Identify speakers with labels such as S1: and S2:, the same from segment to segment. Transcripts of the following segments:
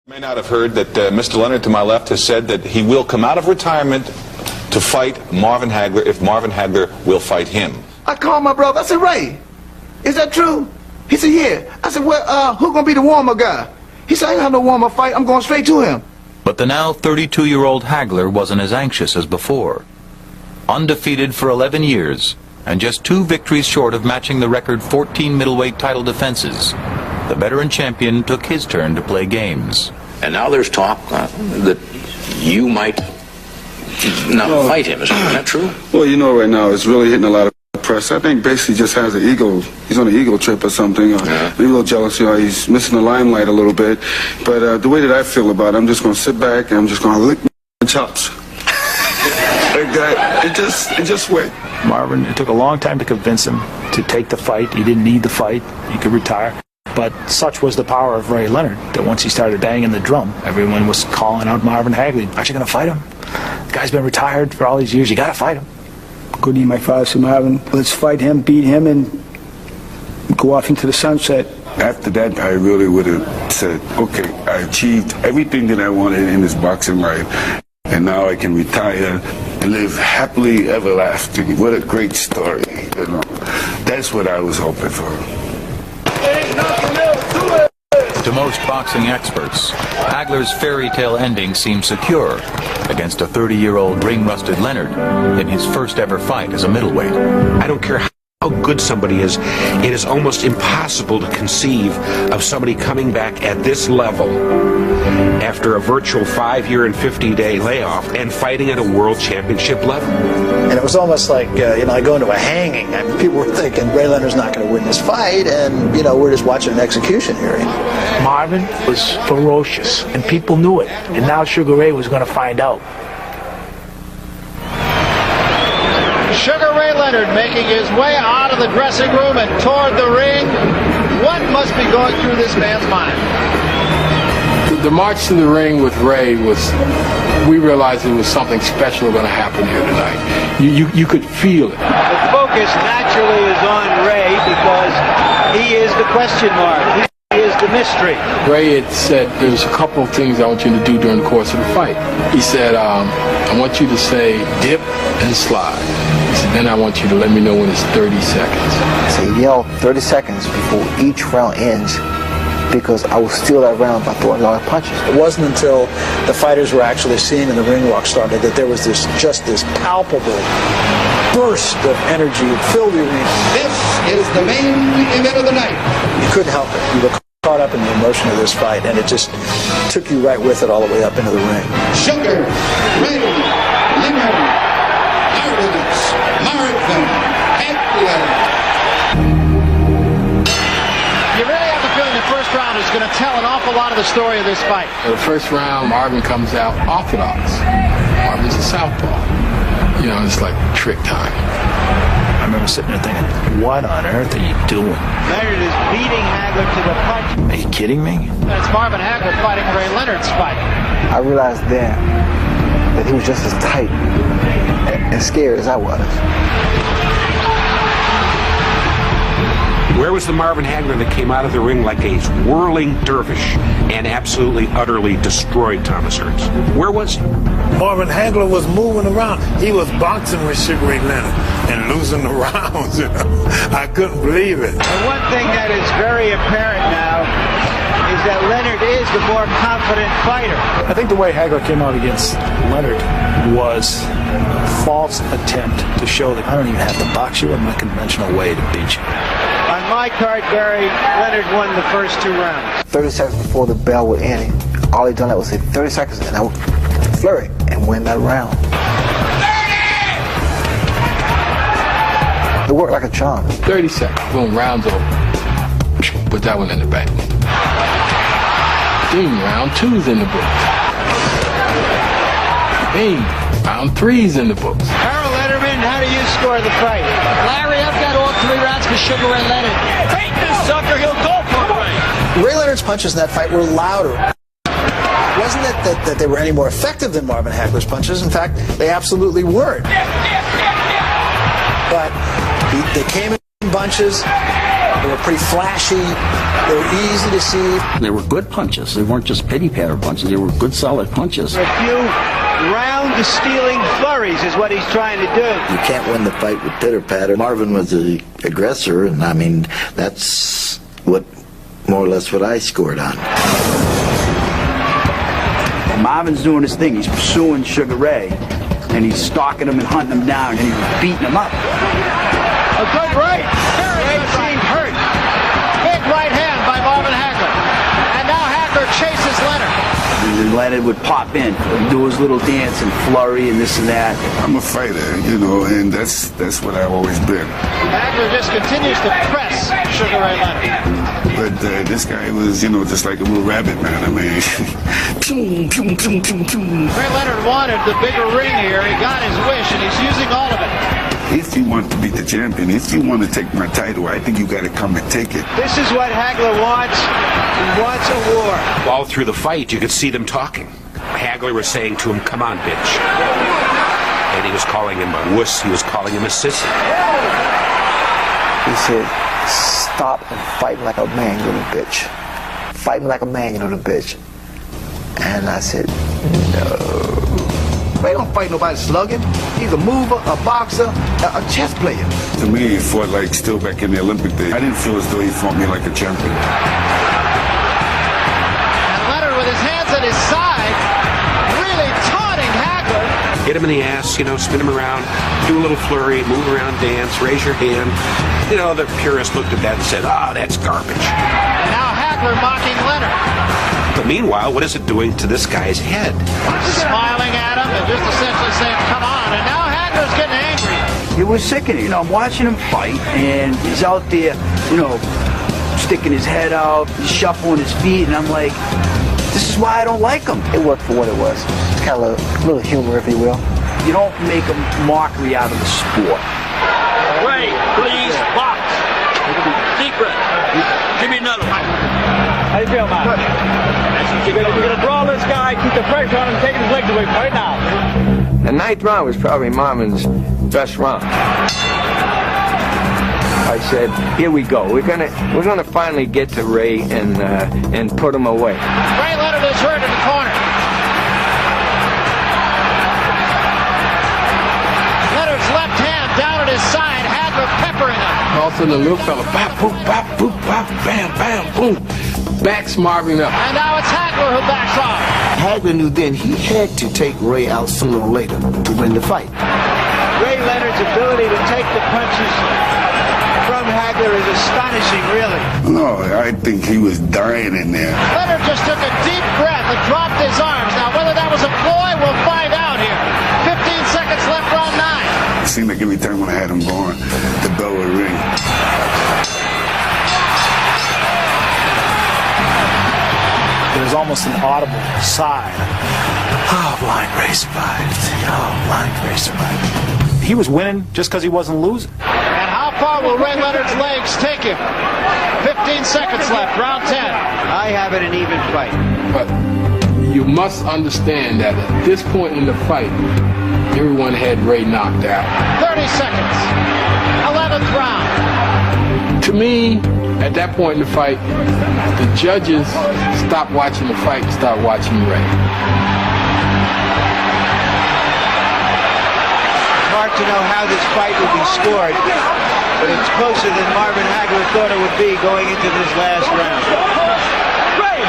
S1: You may not have heard that Mr. Leanord to my left has said that he will come out of retirement to fight Marvin Hagler if Marvin Hagler will fight him.
S2: I called my brother. I said, Ray, is that true? He said, yeah. I said, well, who's going to be the warm-up guy? He said, I ain't have no warm-up fight. I'm going straight to him.
S3: But the now 32-year-old Hagler wasn't as anxious as before. Undefeated for 11 years, and just 2 victories short of matching the record 14 middleweight title defenses, the veteran champion took his turn to play games.
S4: And now there's talk that you might not fight him. Is that true?
S5: Well, you know, right now it's really hitting a lot of press. I think basically just has an ego. He's on an ego trip or something. Maybe a little jealous. You know, he's missing the limelight a little bit. But the way that I feel about it, I'm just going to sit back and I'm just going to lick my chops. It just went.
S6: Marvin, it took a long time to convince him to take the fight. He didn't need the fight. He could retire. But such was the power of Ray Leanord that once he started banging the drum, everyone was calling out Marvin Hagler. Aren't you going to fight him? The guy's been retired for all these years. You got to fight him.
S7: Go to my father said, Marvin, let's fight him, beat him, and go off into the sunset.
S5: After that, I really would have said, okay, I achieved everything that I wanted in this boxing life, and now I can retire and live happily ever after. What a great story, you know. That's what I was hoping for.
S3: To most boxing experts, Hagler's fairy tale ending seemed secure against a 30-year-old ring-rusted Leanord in his first ever fight as a middleweight.
S8: I don't care how good somebody is, it is almost impossible to conceive of somebody coming back at this level after a virtual 5-year and 50-day layoff and fighting at a world championship level.
S9: And it was almost like, I go into a hanging. I mean, people were thinking Ray Leonard's not going to win this fight, and, we're just watching an execution hearing.
S6: Marvin was ferocious, and people knew it. And now Sugar Ray was going to find out.
S10: Sugar Ray Leanord making his way out of the dressing room and toward the ring. What must be going through this man's mind?
S11: The march to the ring with Ray we realized it was something special going to happen here tonight. You could feel it.
S10: The focus naturally is on Ray because he is the question mark. He is the mystery.
S11: Ray had said there's a couple of things I want you to do during the course of the fight. He said, I want you to say dip and slide. He said, then I want you to let me know when it's 30 seconds.
S9: So he yelled 30 seconds before each round ends, because I will steal that round by throwing a lot of punches. It wasn't until the fighters were actually seeing and the ring walk started that there was this palpable burst of energy that filled the arena.
S2: This is the main event of the night.
S9: You couldn't help it. You were caught up in the emotion of this fight, and it just took you right with it all the way up into the ring.
S2: Sugar Ray Leanord, Marvin Hagler.
S10: The first round is going to tell an awful lot of the story of this fight.
S11: The first round, Marvin comes out orthodox. Marvin's a southpaw. It's like trick time.
S6: I remember sitting there thinking, what on earth are you doing?
S10: Leonard is beating Hagler to the punch.
S6: Are you kidding me?
S10: It's Marvin Hagler fighting Ray Leonard's fight.
S9: I realized then that he was just as tight and scared as I was.
S8: Where was the Marvin Hagler that came out of the ring like a whirling dervish and absolutely, utterly destroyed Thomas Hearns? Where was he?
S12: Marvin Hagler was moving around. He was boxing with Sugar Ray Leanord and losing the rounds. I couldn't believe it.
S10: And one thing that is very apparent now is that Leonard is the more confident fighter.
S6: I think the way Hagler came out against Leonard was a false attempt to show that I don't even have to box you in my conventional way to beat you.
S10: On my card, Barry, Leonard won the first 2 rounds.
S9: 30 seconds before the bell would end, all he done that was say 30 seconds, and I would flurry and win that round. 30! It worked like a charm.
S11: 30 seconds, boom, round's over. Put that one in the bank. Bing, round 2's in the books. Bing, round 3's in the books.
S10: Harold Letterman, how do you score the fight?
S13: Larry, I've got all 3 rounds for Sugar Ray Leanord.
S10: Take this sucker, he'll go for it.
S9: Ray Leonard's punches in that fight were louder. It wasn't that they were any more effective than Marvin Hagler's punches. In fact, they absolutely weren't. But they came in bunches.
S14: They were pretty flashy. They were easy to see.
S15: They were good punches. They weren't just pity patter punches. They were good, solid punches.
S16: A few round-stealing flurries is what he's trying to do.
S17: You can't win the fight with pitter-patter. Marvin was the aggressor, and I mean, that's what, more or less what I scored on.
S7: Marvin's doing his thing. He's pursuing Sugar Ray, and he's stalking him and hunting him down, and he's beating him up.
S10: A good right. Ray seemed hurt. Big right hand by Marvin Hagler. And now Hagler chases Leonard.
S7: And Leonard would pop in, do his little dance and flurry and this and that.
S5: I'm a fighter, you know, and that's what I've always been.
S10: Hagler just continues to press Sugar Ray Leonard.
S5: But this guy was, you know, just like a little rabbit, man. I mean, pew, pew, pew, pew, pew.
S10: Ray Leonard wanted the bigger ring here. He got his wish, and he's using all of it.
S5: If you want to beat the champion, if you want to take my title, I think you got to come and take it.
S16: This is what Hagler wants. He wants a war.
S8: All through the fight, you could see them talking. Hagler was saying to him, "Come on, bitch." And he was calling him a wuss. He was calling him a sissy.
S9: He said, "Stop and fight like a man, you little bitch. Fight me like a man, you little bitch." And I said, "No."
S2: Ray don't fight nobody slugging. He's a mover, a boxer, a chess player.
S5: To me, he fought like still back in the Olympic days. I didn't feel as though he fought me like a champion.
S10: And Leonard with his hands at his side, really taunting Hagler.
S8: Hit him in the ass, you know, spin him around, do a little flurry, move around, dance, raise your hand. You know, the purist looked at that and said, "Ah, that's garbage."
S10: And now Hagler mocking Leonard.
S8: But meanwhile, what is it doing to this guy's head?
S10: Smiling at him and just essentially saying, "Come on." And now Hagler's getting angry.
S7: It was sickening. You know, I'm watching him fight, and he's out there, you know, sticking his head out, shuffling his feet, and I'm like, this is why I don't like him.
S9: It worked for what it was. It's kind of a little humor, if you will.
S7: You don't make a mockery out of the sport.
S15: Ray, please, box. Deep breath. Give me another one.
S16: How you feel, man? We're going to brawl this guy, keep the pressure on him, taking his legs away right now.
S18: The ninth round was probably Marvin's best round. I said, "Here we go. We're gonna finally get to Ray and put him away."
S10: Ray Leonard is hurt in the corner. Leonard's left hand down at his side. Hagler peppering him.
S11: All of a sudden, the little fella, bop, boop, bop, boop, bop, bam, bam, boom, backs Marvin up.
S10: And now it's Hagler who backs off.
S2: Hagler knew then he had to take Ray out sooner or later to win the fight.
S16: Ray Leonard's ability to take the punches from Hagler is astonishing, really.
S5: No, I think he was dying in there.
S10: Leonard just took a deep breath and dropped his arms. Now, whether that was a ploy, we'll find out here. 15 seconds left, round 9.
S5: It seemed like every time when I had him going, the bell would ring.
S6: There's almost an audible sigh. Oh, blind Ray survived. Oh, blind Ray survived. He was winning just because he wasn't losing.
S10: And how far will Ray Leonard's legs take him? 15 seconds left, round 10.
S16: I have it an even fight.
S11: But you must understand that at this point in the fight, everyone had Ray knocked out.
S10: 30 seconds. 11th round.
S11: To me, at that point in the fight, the judges stopped watching the fight and started watching Ray.
S16: Hard to know how this fight will be scored, but it's closer than Marvin Hagler thought it would be going into this last round.
S15: Ray,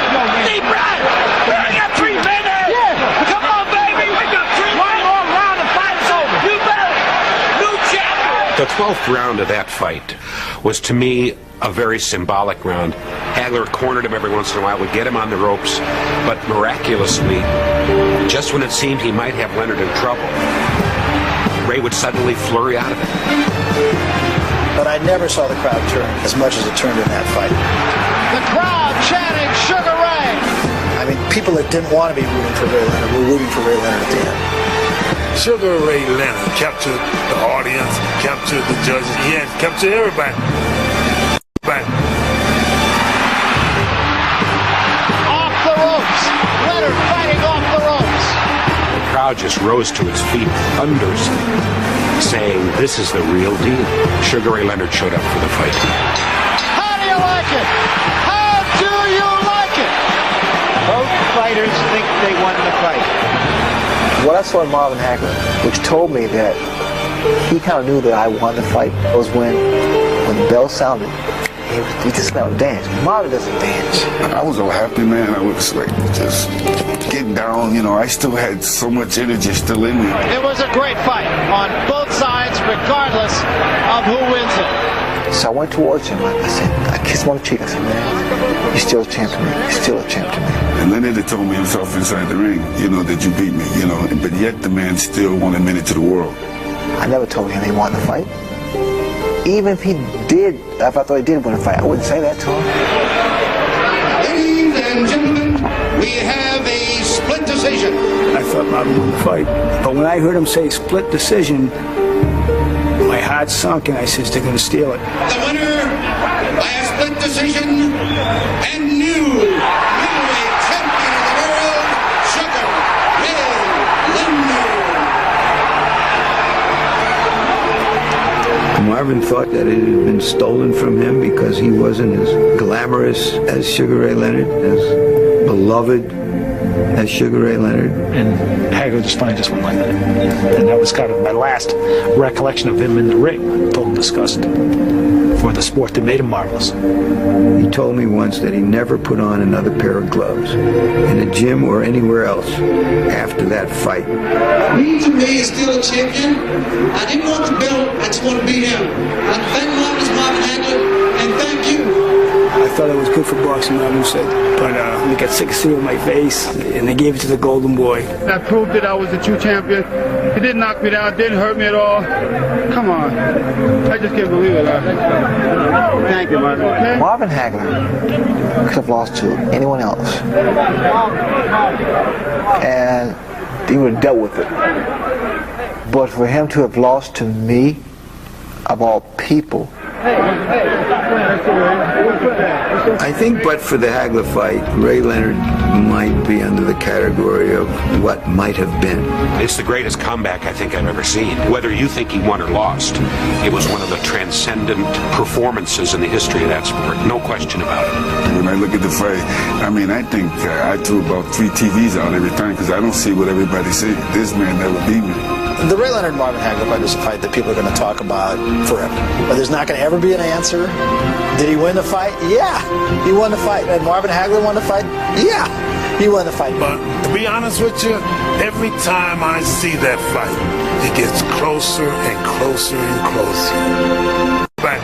S15: deep breath. We got 3 minutes. Yeah. Come on, baby. We got 3 minutes. One more round and fight's over. You better. New champion.
S8: The 12th round of that fight was, to me, a very symbolic round. Hagler cornered him every once in a while, would get him on the ropes, but miraculously, just when it seemed he might have Leonard in trouble, Ray would suddenly flurry out of it.
S9: But I never saw the crowd turn as much as it turned in that fight.
S10: The crowd chanting Sugar Ray.
S9: I mean, people that didn't want to be rooting for Ray Leonard were rooting for Ray Leonard at the end.
S12: Sugar Ray Leonard captured the audience, captured the judges, he had captured everybody.
S10: Off the ropes. Leonard fighting off the ropes.
S8: The crowd just rose to its feet, thunders, saying, "This is the real deal." Sugar Ray Leonard showed up for the fight.
S10: like it? How do you like it?
S16: Both fighters think they won the fight.
S9: What I saw in Marvin Hagler, which told me that he kind of knew that I won the fight, was when the bell sounded, he just went out dance. Marvin doesn't dance.
S5: I was all happy, man. I was like just getting down. You know, I still had so much energy still in me.
S10: It was a great fight on both sides, regardless of who wins it.
S9: So I went towards him. I said, I kissed him on the cheek. I said, man, you're still a champ to me. You're still a champ to me.
S5: And Leonard had told me himself inside the ring, you know, that you beat me, you know, but yet the man still wanted me to the world.
S9: I never told him he won the fight. Even if he did, if I thought he did win the fight, I wouldn't say that to him.
S15: Ladies and gentlemen, we have a split decision.
S7: I thought Marvin won the fight. But when I heard him say split decision, my heart sunk and I said, they're going to steal it.
S15: The winner by a split decision and new middleweight champion of the world, Sugar Ray Leanord.
S18: Marvin thought that it had been stolen from him because he wasn't as glamorous as Sugar Ray Leanord, as beloved as Sugar Ray Leanord.
S6: And Hagler just finally just went like that. And that was kind of my last recollection of him in the ring. Total disgust for the sport that made him marvelous.
S18: He told me once that he never put on another pair of gloves in a gym or anywhere else after that fight.
S15: He to me is still a champion. I didn't want the belt, I just want to beat him. I thank Marvin Hagler, and thank you.
S7: I thought it was good for boxing, Marvin said. But they got sick of seeing my face, and they gave it to the Golden Boy.
S19: That proved that I was the true champion. It didn't knock me down, didn't hurt me at all. Come on. I just can't believe it. Thank you, Marvin. Okay?
S9: Marvin Hagler could have lost to anyone else. And he would have dealt with it. But for him to have lost to me, of all people,
S18: I think but for the Hagler fight, Ray Leanord might be under the category of what might have been.
S8: It's the greatest comeback I think I've ever seen. Whether you think he won or lost, it was one of the transcendent performances in the history of that sport. No question about it.
S5: When I look at the fight, I mean, I think I threw about 3 TVs out every time because I don't see what everybody sees. This man never beat me.
S14: The Ray Leanord-Marvin Hagler fight is a fight that people are going to talk about forever. But there's not going to ever be an answer. Did he win the fight? Yeah, he won the fight. And Marvin Hagler won the fight? Yeah, he won the fight.
S12: But to be honest with you, every time I see that fight, it gets closer and closer and closer. But